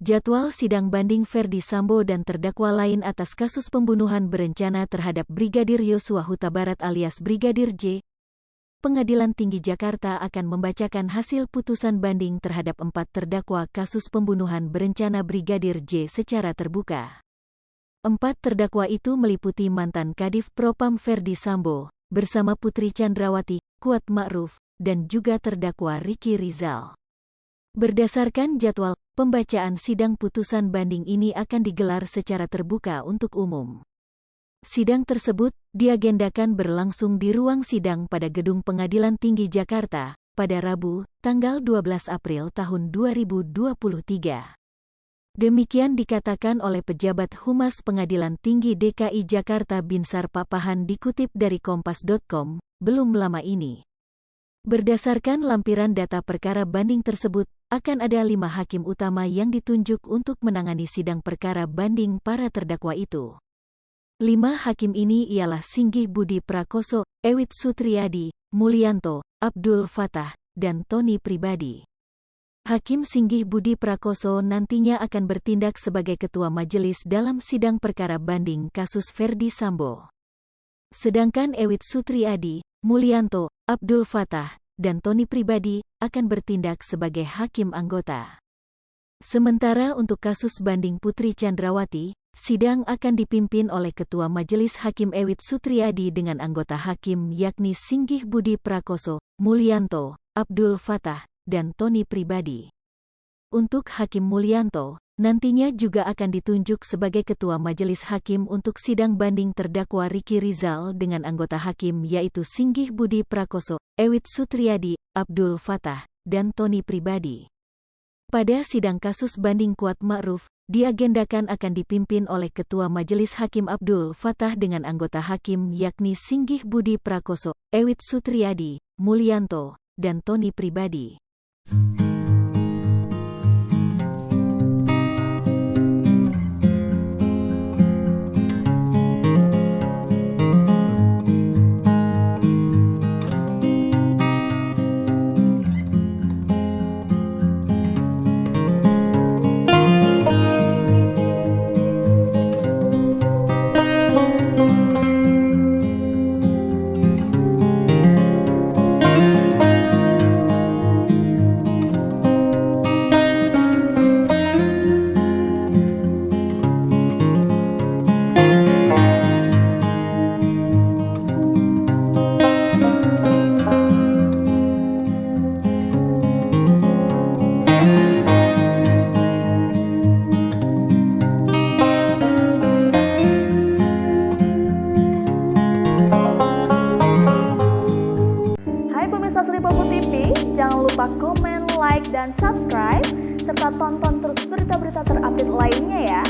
Jadwal sidang banding Ferdy Sambo dan terdakwa lain atas kasus pembunuhan berencana terhadap Brigadir Yosua Huta Barat alias Brigadir J. Pengadilan Tinggi Jakarta akan membacakan hasil putusan banding terhadap 4 terdakwa kasus pembunuhan berencana Brigadir J secara terbuka. 4 terdakwa itu meliputi mantan Kadif Propam Ferdy Sambo, bersama Putri Chandrawati, Kuat Ma'ruf, dan juga terdakwa Ricky Rizal. Berdasarkan jadwal, pembacaan sidang putusan banding ini akan digelar secara terbuka untuk umum. Sidang tersebut diagendakan berlangsung di ruang sidang pada Gedung Pengadilan Tinggi Jakarta pada Rabu, tanggal 12 April tahun 2023. Demikian dikatakan oleh pejabat Humas Pengadilan Tinggi DKI Jakarta Binsar Papahan dikutip dari Kompas.com, belum lama ini. Berdasarkan lampiran data perkara banding tersebut, akan ada 5 hakim utama yang ditunjuk untuk menangani sidang perkara banding para terdakwa itu. 5 hakim ini ialah Singgih Budi Prakoso, Ewit Sutriadi, Mulyanto, Abdul Fatah, dan Tony Pribadi. Hakim Singgih Budi Prakoso nantinya akan bertindak sebagai ketua majelis dalam sidang perkara banding kasus Ferdy Sambo. Sedangkan Ewit Sutriadi, Mulyanto, Abdul Fatah, dan Tony Pribadi akan bertindak sebagai hakim anggota. Sementara untuk kasus banding Putri Chandrawati, sidang akan dipimpin oleh Ketua Majelis Hakim Ewit Sutriadi dengan anggota hakim yakni Singgih Budi Prakoso, Mulyanto, Abdul Fatah, dan Tony Pribadi. Untuk Hakim Mulyanto, nantinya juga akan ditunjuk sebagai Ketua Majelis Hakim untuk sidang banding terdakwa Ricky Rizal dengan anggota hakim yaitu Singgih Budi Prakoso, Ewit Sutriadi, Abdul Fatah, dan Tony Pribadi. Pada sidang kasus banding Kuat Ma'ruf, diagendakan akan dipimpin oleh Ketua Majelis Hakim Abdul Fatah dengan anggota hakim yakni Singgih Budi Prakoso, Ewit Sutriadi, Mulyanto, dan Tony Pribadi. Sri TV, jangan lupa komen, like, dan subscribe, serta tonton terus berita-berita terupdate lainnya ya.